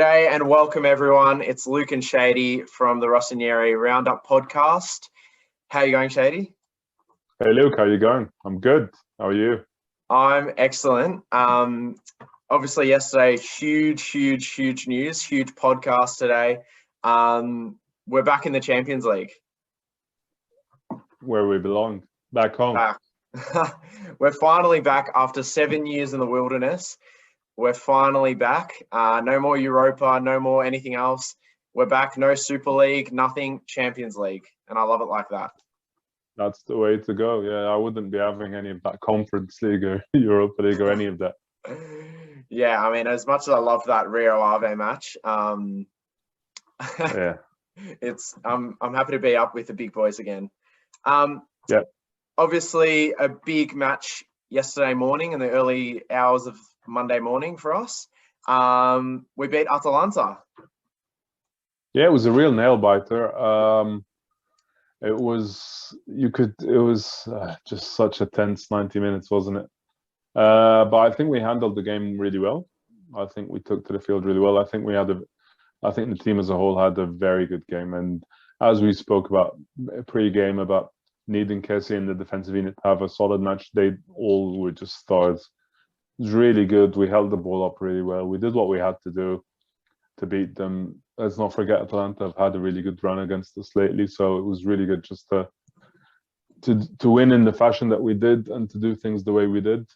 G'day and welcome everyone. It's Luke and Shady from the Rossoneri Roundup podcast. How are you going, Shady? Hey Luke, how are you going? I'm good. How are you? I'm excellent. Obviously yesterday, huge news, huge podcast today. We're back in the Champions League. Where we belong, back home. Back. We're finally back after 7 years in the wilderness. We're finally back. No more Europa, no more anything else. We're back. No Super League, nothing. Champions League. And I love it like that. That's the way to go. Yeah, I wouldn't be having any of that Conference League or Europa League or any of that. Yeah, I mean, as much as I love that Rio Ave match, Yeah. I'm happy to be up with the big boys again. Yeah. Obviously, a big match yesterday morning in the early hours of Monday morning for us. We beat Atalanta. Yeah, it was a real nail biter. It was just such a tense 90 minutes, wasn't it? But I think we handled the game really well. I think we took to the field really well. I think the team as a whole had a very good game. And as we spoke about pre-game about needing Kessie and the defensive unit to have a solid match, they all were just stars. It was really good. We held the ball up really well. We did what we had to do to beat them. Let's not forget Atalanta have had a really good run against us lately, so it was really good just to win in the fashion that we did and to do things the way we did,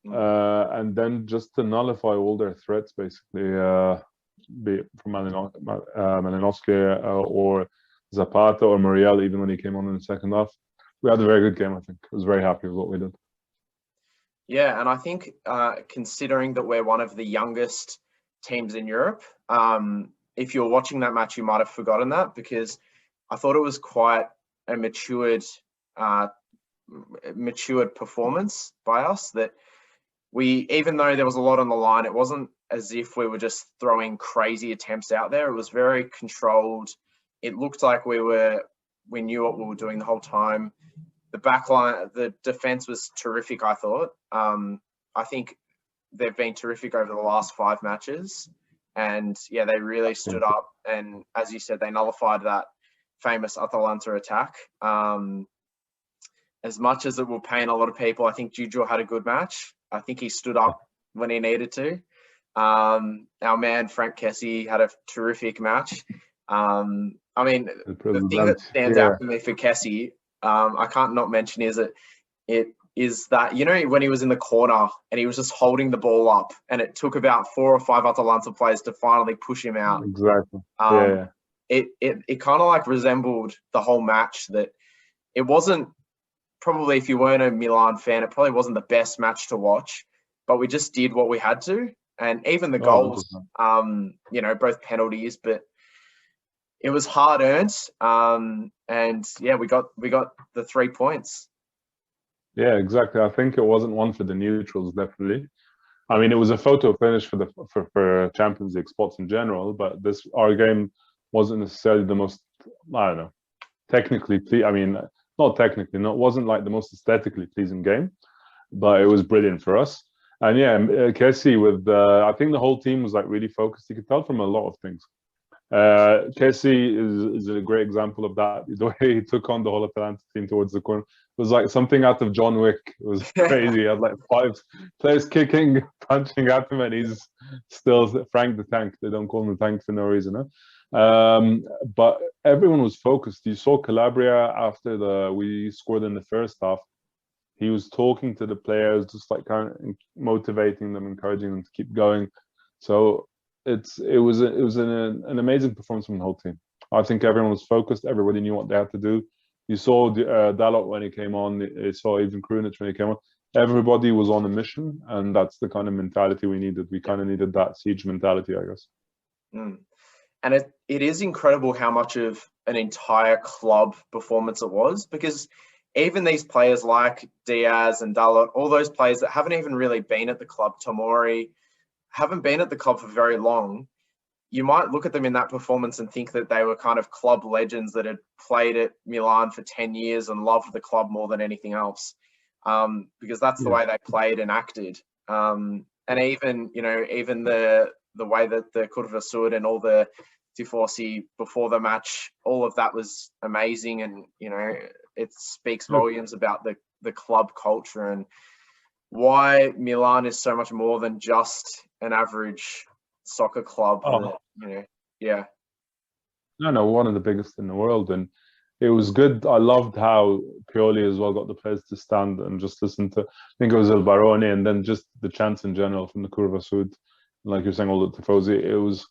and then just to nullify all their threats, basically, be it from Malinowski or Zapata or Muriel, even when he came on in the second half. We had a very good game, I think. I was very happy with what we did. Yeah, and I think considering that we're one of the youngest teams in Europe, if you're watching that match, you might have forgotten that, because I thought it was quite a matured performance by us, that even though there was a lot on the line, it wasn't as if we were just throwing crazy attempts out there. It was very controlled. It looked like we knew what we were doing the whole time. The back line, the defense was terrific, I thought. I think they've been terrific over the last 5 matches. And yeah, they really stood up. And as you said, they nullified that famous Atalanta attack. As much as it will pain a lot of people, I think Gigio had a good match. I think he stood up when he needed to. Our man, Frank Kessie, had a terrific match. I mean, the thing that stands out for me for Kessie, I can't not mention is that, you know, when he was in the corner and he was just holding the ball up, and it took about 4 or 5 Atalanta players to finally push him out. Exactly. It kind of like resembled the whole match, that it wasn't, probably if you weren't a Milan fan, it probably wasn't the best match to watch, but we just did what we had to. And even the goals, you know, both penalties, but it was hard earned. And yeah, we got the 3 points. Yeah, exactly. I think it wasn't one for the neutrals, definitely. I mean, it was a photo finish for Champions League spots in general, but our game wasn't necessarily the most, I don't know, technically it wasn't like the most aesthetically pleasing game, but it was brilliant for us. And yeah, Kessie I think the whole team was like really focused. You could tell from a lot of things. Kessie is a great example of that. The way he took on the whole Atalanta team towards the corner was like something out of John Wick. It was crazy. He had like 5 players kicking, punching at him, and he's still Frank the Tank. They don't call him the Tank for no reason. But everyone was focused. You saw Calabria after we scored in the first half. He was talking to the players, just like kind of motivating them, encouraging them to keep going. So it was an amazing performance from the whole team. I think everyone was focused. Everybody knew what they had to do. You saw Dalot when he came on. You saw even Krunic when he came on. Everybody was on a mission, and that's the kind of mentality we needed. We kind of needed that siege mentality, I guess. And it is incredible how much of an entire club performance it was, because even these players like Diaz and Dalot, all those players that haven't even really been at the club, Tomori, haven't been at the club for very long, you might look at them in that performance and think that they were kind of club legends that had played at Milan for 10 years and loved the club more than anything else, because that's the way they played and acted. And even the the way that the Curva Sud and all the Tifosi before the match, all of that was amazing. And, you know, it speaks volumes about the club culture and why Milan is so much more than just an average soccer club. That, you know, yeah. No, one of the biggest in the world. And it was good. I loved how Pioli as well got the players to stand and just listen to, I think it was El Barone, and then just the chants in general from the Curva Sud. Like you're saying, all the Tifosi, it was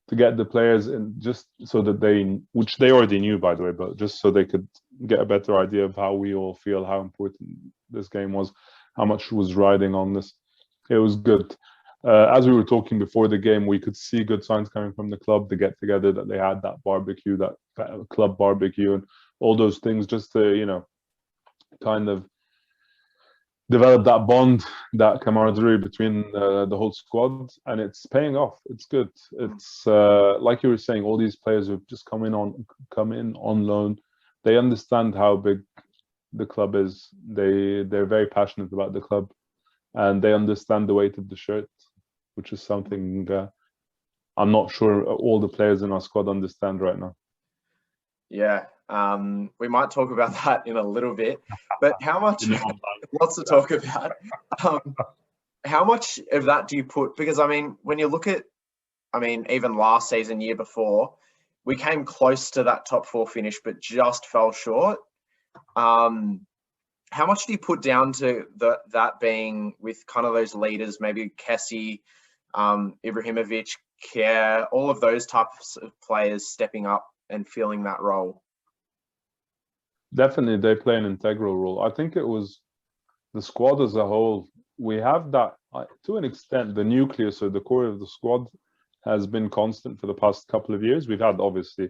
to get the players in just so that they, which they already knew, by the way, but just so they could get a better idea of how we all feel, how important this game was, how much was riding on this. It was good. As we were talking before the game, we could see good signs coming from the club, the get-together, that they had that barbecue, that club barbecue, and all those things just to, you know, kind of develop that bond, that camaraderie between the whole squad, and it's paying off. It's good. It's like you were saying, all these players who've just come in on loan. They understand how big the club is. They're very passionate about the club, and they understand the weight of the shirt, which is something I'm not sure all the players in our squad understand right now. Yeah, we might talk about that in a little bit, but how much, lots to talk about. How much of that do you put, because I mean, when you look at, I mean, even last season, year before, we came close to that top 4 finish, but just fell short. How much do you put down to that being with kind of those leaders, maybe Kessie, Ibrahimovic, Kjaer, all of those types of players stepping up and filling that role? Definitely, they play an integral role. I think it was the squad as a whole. We have that, to an extent, the nucleus, so the core of the squad has been constant for the past couple of years. We've had, obviously,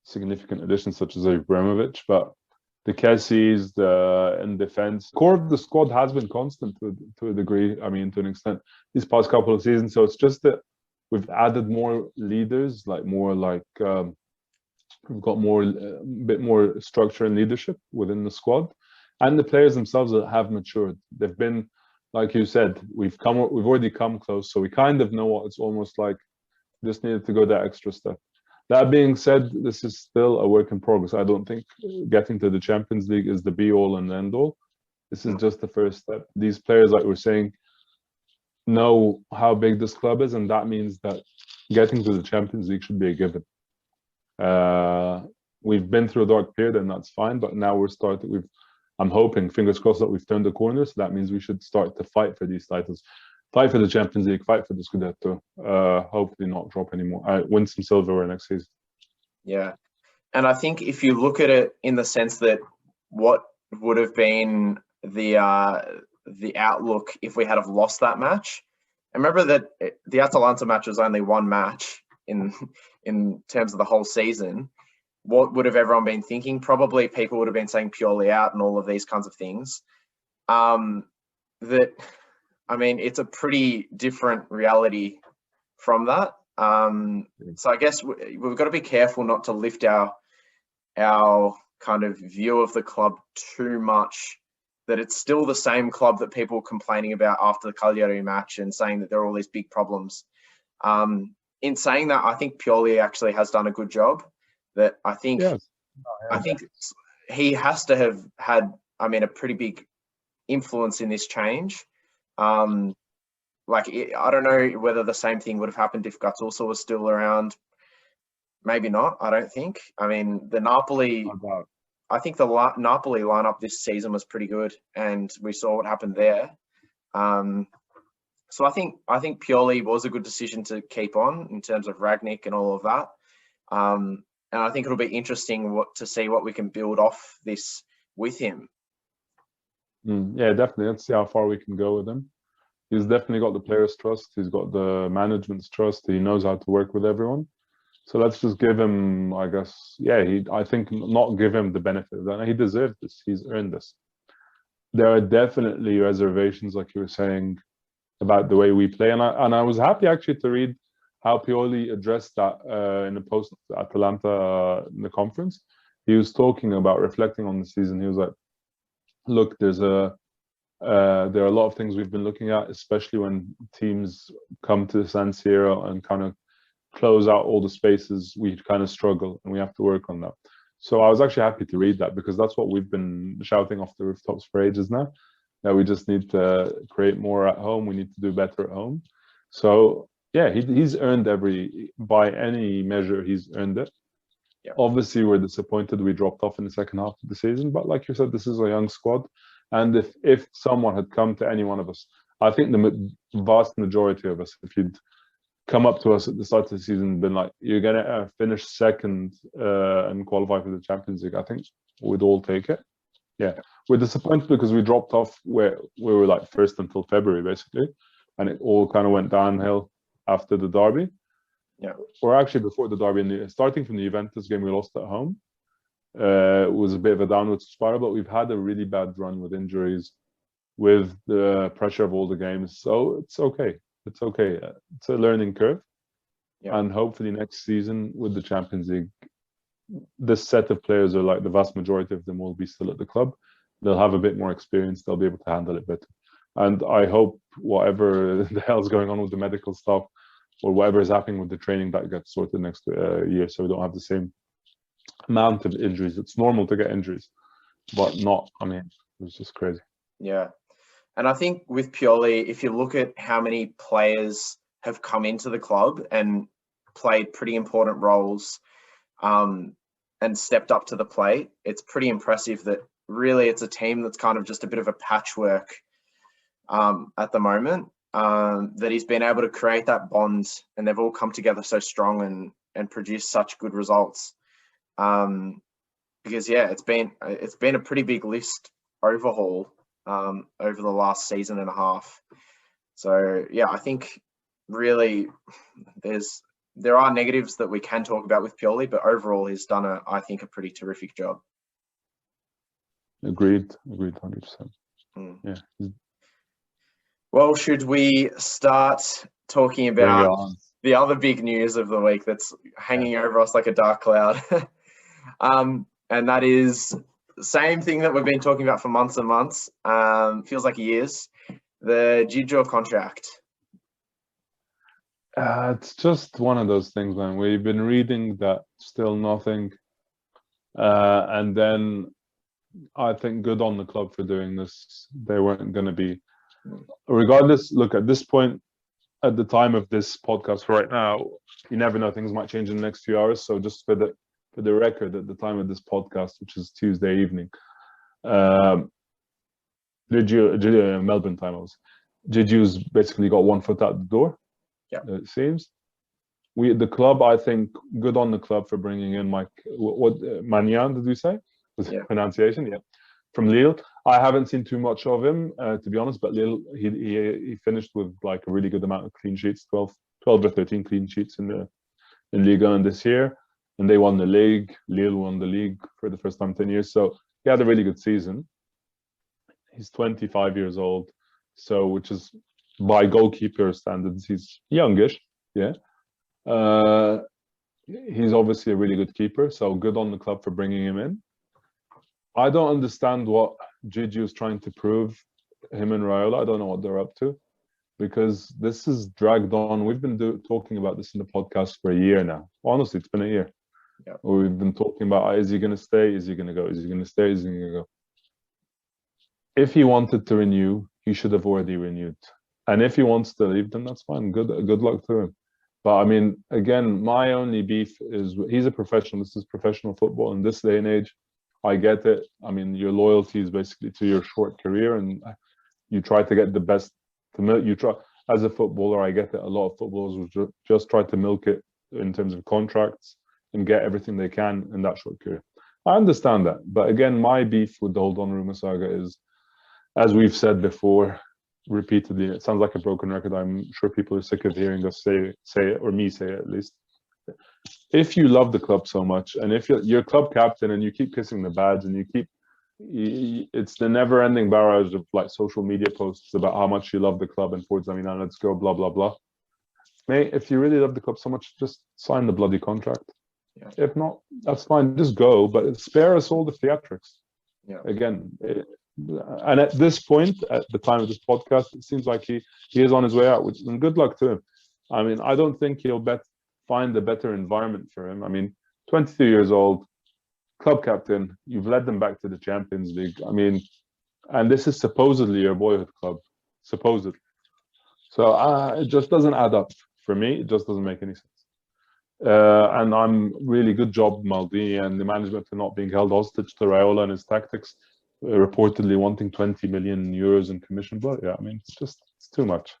significant additions such as Ibrahimovic, but the Kessies, in defense, core of the squad has been constant to a degree, I mean, to an extent, these past couple of seasons. So it's just that we've added more leaders, we've got a bit more structure and leadership within the squad, and the players themselves have matured. They've been, like you said, we've already come close, so we kind of know what it's almost like. Just needed to go that extra step. That being said, this is still a work in progress. I don't think getting to the Champions League is the be-all and end-all. This is just the first step. These players, like we're saying, know how big this club is, and that means that getting to the Champions League should be a given. We've been through a dark period, and that's fine, but now we're starting. I'm hoping, fingers crossed, that we've turned the corner, so that means we should start to fight for these titles. Fight for the Champions League, fight for the Scudetto, hopefully not drop anymore. Win some silverware next season. Yeah. And I think if you look at it in the sense that what would have been the outlook if we had have lost that match, and remember that the Atalanta match was only one match in terms of the whole season. What would have everyone been thinking? Probably people would have been saying Pioli out and all of these kinds of things. I mean, it's a pretty different reality from that. So I guess we've got to be careful not to lift our kind of view of the club too much, that it's still the same club that people were complaining about after the Cagliari match and saying that there are all these big problems. In saying that, I think Pioli actually has done a good job. That I think, I think he has to have had, I mean, a pretty big influence in this change. I don't know whether the same thing would have happened if Gattuso was still around. Maybe not. I don't think. I mean, I think the Napoli lineup this season was pretty good, and we saw what happened there. So I think Pioli was a good decision to keep on in terms of Ragnick and all of that. And I think it'll be interesting to see what we can build off this with him. Yeah, definitely. Let's see how far we can go with him. He's definitely got the players' trust. He's got the management's trust. He knows how to work with everyone. So let's just give him, I guess, I think not give him the benefit of that. He deserved this. He's earned this. There are definitely reservations, like you were saying, about the way we play. And I was happy actually to read how Pioli addressed that in the post Atalanta in the conference. He was talking about reflecting on the season. He was like, look, there's a There are a lot of things we've been looking at, especially when teams come to San Siro and kind of close out all the spaces. We kind of struggle, and we have to work on that. So I was actually happy to read that, because that's what we've been shouting off the rooftops for ages now. That we just need to create more at home. We need to do better at home. So yeah, he's earned by any measure, he's earned it. Yeah. Obviously, we're disappointed we dropped off in the second half of the season, but like you said, this is a young squad. And if someone had come to any one of us, I think the vast majority of us, if you'd come up to us at the start of the season and been like, you're going to finish second and qualify for the Champions League, I think we'd all take it. Yeah. We're disappointed because we dropped off where we were like first until February, basically. And it all kind of went downhill after the derby. Yeah. Or actually before the derby, starting from the Juventus game we lost at home. It was a bit of a downward spiral, but we've had a really bad run with injuries, with the pressure of all the games. So it's okay. It's okay. It's a learning curve. Yeah. And hopefully next season with the Champions League, this set of players are like the vast majority of them will be still at the club. They'll have a bit more experience. They'll be able to handle it better. And I hope whatever the hell's going on with the medical stuff or whatever is happening with the training, that gets sorted next year, so we don't have the same amount of injuries. It's normal to get injuries, but not, I mean, it's just crazy. Yeah. And I think with Pioli, if you look at how many players have come into the club and played pretty important roles and stepped up to the plate, it's pretty impressive that really it's a team that's kind of just a bit of a patchwork at the moment, that he's been able to create that bond, and they've all come together so strong and produce such good results. Because yeah, it's been a pretty big list overhaul over the last season and a half. So yeah, I think really there are negatives that we can talk about with Pioli, but overall he's done I think a pretty terrific job. Agreed 100%. Yeah. Well, should we start talking about the other big news of the week that's hanging over us like a dark cloud? And that is the same thing that we've been talking about for months and months. Feels like years. The Gigio contract. It's just one of those things, man. We've been reading that still nothing. And then I think good on the club for doing this. They weren't going to be, regardless, look, at this point, at the time of this podcast right now, you never know, things might change in the next few hours. So just for the record, at the time of this podcast, which is Tuesday evening, Melbourne time Gigi's basically got one foot out the door. Yeah, it seems. The club, I think, good on the club for bringing in Maignon, did you say? Was it pronunciation? Yeah, from Lille. I haven't seen too much of him, to be honest, but Lille, he finished with like a really good amount of clean sheets, 12 or 13 clean sheets in Ligue 1 this year, and they won the league. Lille won the league for the first time in 10 years, so he had a really good season. He's 25 years old, so which is by goalkeeper standards, he's youngish. Yeah. He's obviously a really good keeper, so good on the club for bringing him in. I don't understand what Gigio is trying to prove, him and Raiola. I don't know what they're up to, because this is dragged on. We've been talking about this in the podcast for a year now. Honestly, it's been a year. Yeah. We've been talking about, is he going to stay? Is he going to go? Is he going to stay? Is he going to go? If he wanted to renew, he should have already renewed. And if he wants to leave, then that's fine. Good luck to him. But I mean, again, my only beef is he's a professional. This is professional football in this day and age. I get it. I mean, your loyalty is basically to your short career, and you try to get the best. You try as a footballer. I get it. A lot of footballers will just try to milk it in terms of contracts and get everything they can in that short career. I understand that, but again, my beef with the whole Donnarumma saga is, as we've said before, repeatedly, it sounds like a broken record. I'm sure people are sick of hearing us say it, or me say it at least. If you love the club so much, and if you're club captain and you keep kissing the badge, and it's the never-ending barrage of like social media posts about how much you love the club and FORZA Milan, let's go, blah blah blah. Mate, if you really love the club so much, just sign the bloody contract. Yeah. If not, that's fine. Just go, but spare us all the theatrics. Yeah. Again, And at this point, at the time of this podcast, it seems like he is on his way out. And good luck to him. I mean, I don't think he'll find a better environment for him. I mean, 22 years old, club captain. You've led them back to the Champions League. I mean, and this is supposedly your boyhood club, supposedly. So it just doesn't add up for me. It just doesn't make any sense. And I'm really good job, Maldini and the management, for not being held hostage to Raiola and his tactics, reportedly wanting 20 million euros in commission. But yeah, I mean, it's too much.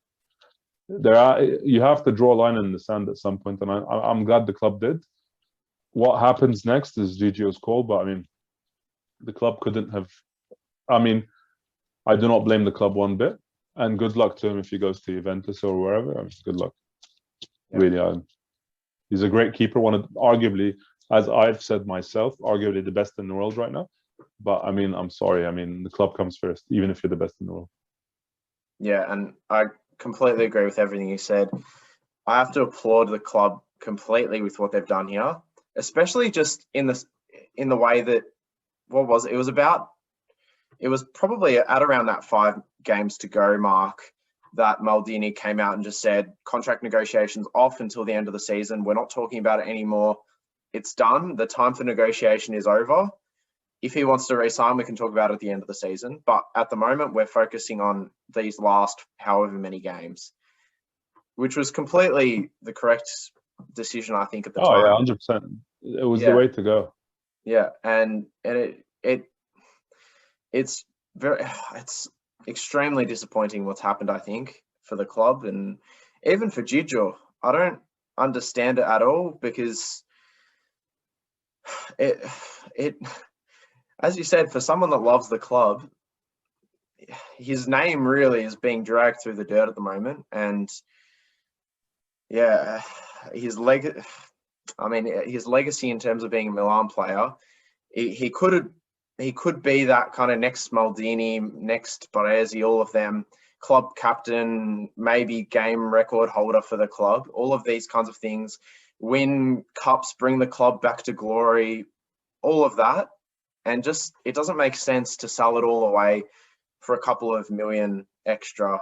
You have to draw a line in the sand at some point, and I'm glad the club did. What happens next is Gigio's call, but I mean, the club couldn't have. I mean, I do not blame the club one bit, and good luck to him if he goes to Juventus or wherever. I mean, good luck. Yeah. Really, he's a great keeper. One of arguably, as I've said myself, arguably the best in the world right now. But I mean, I'm sorry. I mean, the club comes first, even if you're the best in the world. Yeah, and I completely agree with everything you said. I have to applaud the club completely with what they've done here, especially just in the way that it was probably at around that 5 games to go mark that Maldini came out and just said contract negotiations off until the end of the season. We're not talking about it anymore. It's done. The time for negotiation is over. If he wants to resign, we can talk about it at the end of the season. But at the moment, we're focusing on these last however many games, which was completely the correct decision, I think, at the time. Oh, yeah, 100%. It was the way to go. Yeah, and it's extremely disappointing what's happened, I think, for the club and even for Gigio. I don't understand it at all because it as you said, for someone that loves the club, his name really is being dragged through the dirt at the moment. And yeah, his legacy in terms of being a Milan player, he could be that kind of next Maldini, next Baresi, all of them, club captain, maybe game record holder for the club, all of these kinds of things, win cups, bring the club back to glory, all of that. And just, it doesn't make sense to sell it all away for a couple of million extra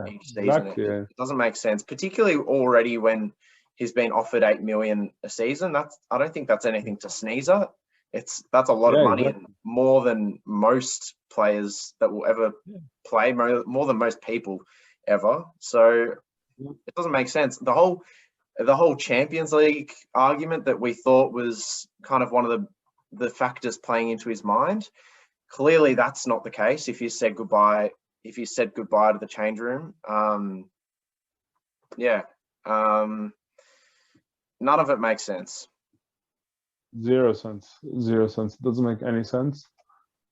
each season. Exactly, it doesn't make sense, particularly already when he's been offered 8 million a season. I don't think that's anything to sneeze at. That's a lot of money, and more than most players that will ever play, more than most people ever. So it doesn't make sense. The whole Champions League argument that we thought was kind of one of the factors playing into his mind, clearly that's not the case. If you said goodbye to the change room, none of it makes sense. Zero sense. It doesn't make any sense.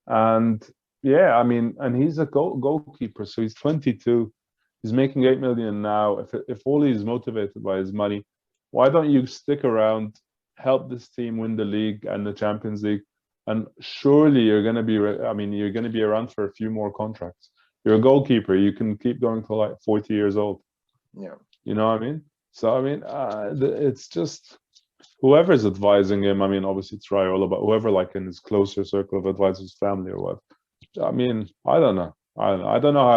And yeah, I mean, and he's a goalkeeper, so he's 22. He's making 8 million now. If Oli is motivated by his money, why don't you stick around, help this team win the league and the Champions League? And surely you're going to be around for a few more contracts. You're a goalkeeper. You can keep going till like 40 years old. Yeah. You know what I mean? So, I mean, it's just whoever's advising him. I mean, obviously it's Raiola, but whoever like in his closer circle of advisors, family or what. I mean, I don't know. I don't know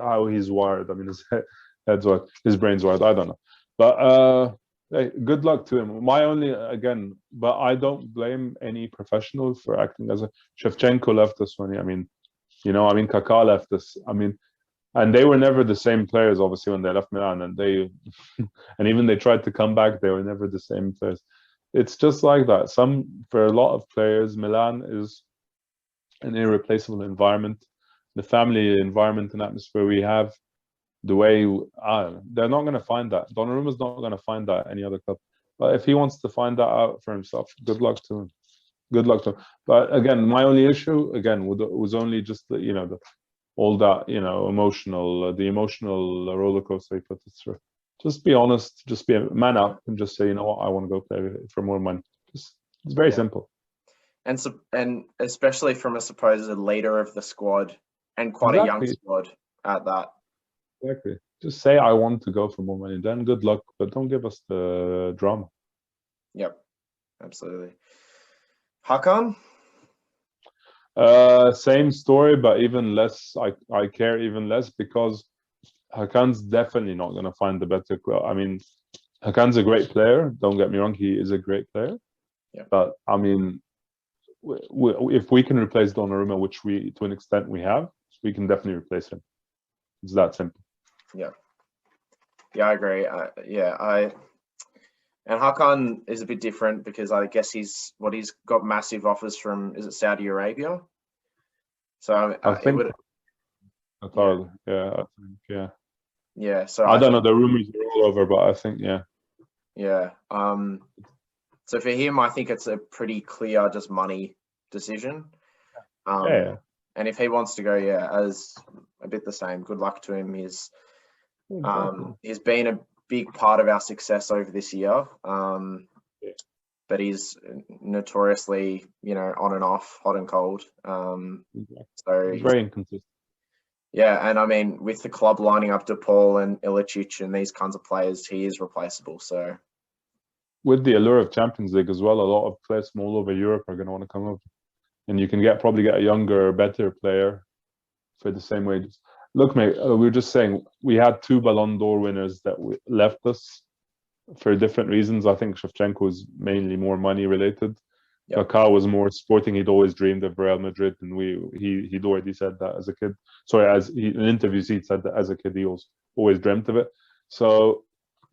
how he's wired. I mean, his brain's wired. I don't know. But hey, good luck to him. But I don't blame any professional for acting as a Shevchenko left us when Kaká left us. I mean, and they were never the same players, obviously, when they left Milan, and and even they tried to come back, they were never the same players. It's just like that. For a lot of players, Milan is an irreplaceable environment. The family environment and atmosphere we have, the way they're not going to find that. Donnarumma's not going to find that at any other club. But if he wants to find that out for himself, good luck to him. Good luck to him. But again, my only issue was only just the emotional roller coaster he put us through. Just be honest. Just be a man up and just say, you know what, I want to go play for more money. It's very simple. And especially from a supposed leader of the squad and quite a young squad at that. Exactly. Just say I want to go for more money. Then good luck, but don't give us the drama. Yep, absolutely. Hakan? Same story, but even less. I care even less because Hakan's definitely not going to find the better club. I mean, Hakan's a great player. Don't get me wrong; he is a great player. Yeah. But I mean, if we can replace Donnarumma, which we to an extent we have, we can definitely replace him. It's that simple. Yeah. Yeah, I agree. And Hakan is a bit different because I guess he's got massive offers from, is it Saudi Arabia? So I think. I thought, yeah. Yeah. So I don't know. The rumors are all over, but I think, yeah. Yeah. So for him, I think it's a pretty clear, just money decision. Yeah. And if he wants to go, as a bit the same. Good luck to him. He's been a big part of our success over this year. But he's notoriously, on and off, hot and cold. So he's very inconsistent. Yeah, and I mean, with the club lining up DePaul and Ilicic and these kinds of players, he is replaceable. So with the allure of Champions League as well, a lot of players from all over Europe are going to want to come over, and you can probably get a younger, better player for the same wages. Look, mate, we were just saying we had 2 Ballon d'Or winners that left us for different reasons. I think Shevchenko was mainly more money related. Yep. Kaká was more sporting. He'd always dreamed of Real Madrid, and he'd already said that as a kid. Sorry, in interviews he'd said that as a kid he always dreamt of it. So,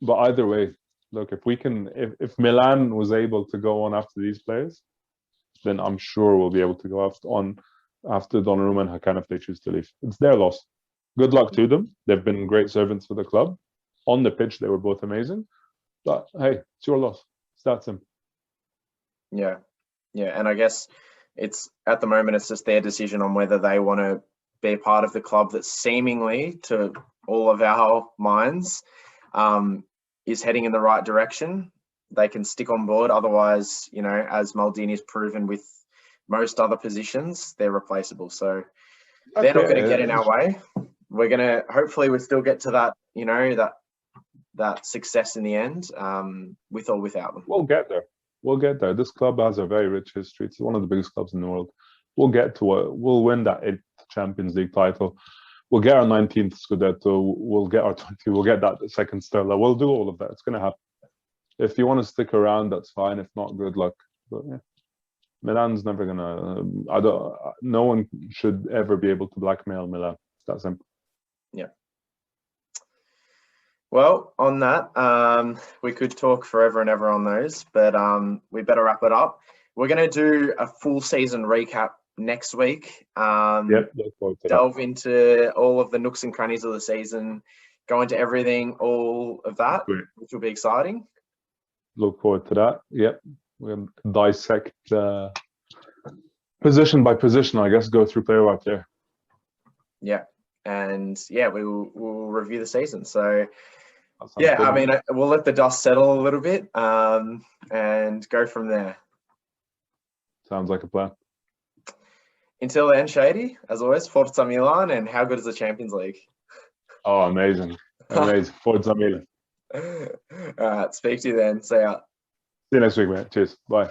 but either way, look, if Milan was able to go on after these players, then I'm sure we'll be able to go after Donnarumma and Hakan if they choose to leave. It's their loss. Good luck to them. They've been great servants for the club. On the pitch, they were both amazing. But hey, it's your loss. It's that simple. Yeah. Yeah, and I guess at the moment it's just their decision on whether they want to be a part of the club that seemingly, to all of our minds, is heading in the right direction. They can stick on board. Otherwise, as Maldini's proven with most other positions, they're replaceable. So they're not going to get in our way. We're going to, hopefully we still get to that, that success in the end, with or without them. We'll get there. We'll get there. This club has a very rich history. It's one of the biggest clubs in the world. We'll get to it. We'll win that 8th Champions League title. We'll get our 19th Scudetto. We'll get our 20. We'll get that second Stella. We'll do all of that. It's going to happen. If you want to stick around, that's fine. If not, good luck. But yeah, Milan's never gonna. No one should ever be able to blackmail Milan. It's that simple. Yeah. Well, on that, we could talk forever and ever on those, but we better wrap it up. We're going to do a full season recap next week. Delve into all of the nooks and crannies of the season, go into everything, all of that, which will be exciting. Look forward to that. Yep. We'll dissect position by position, I guess, go through player by player. Yeah. And we'll review the season. So I mean, we'll let the dust settle a little bit, and go from there. Sounds like a plan. Until then, Shady, as always, Forza Milan, and how good is the Champions League? Oh, amazing. Amazing. Forza Milan. All right, speak to you then. See ya. See you next week, mate. Cheers. Bye.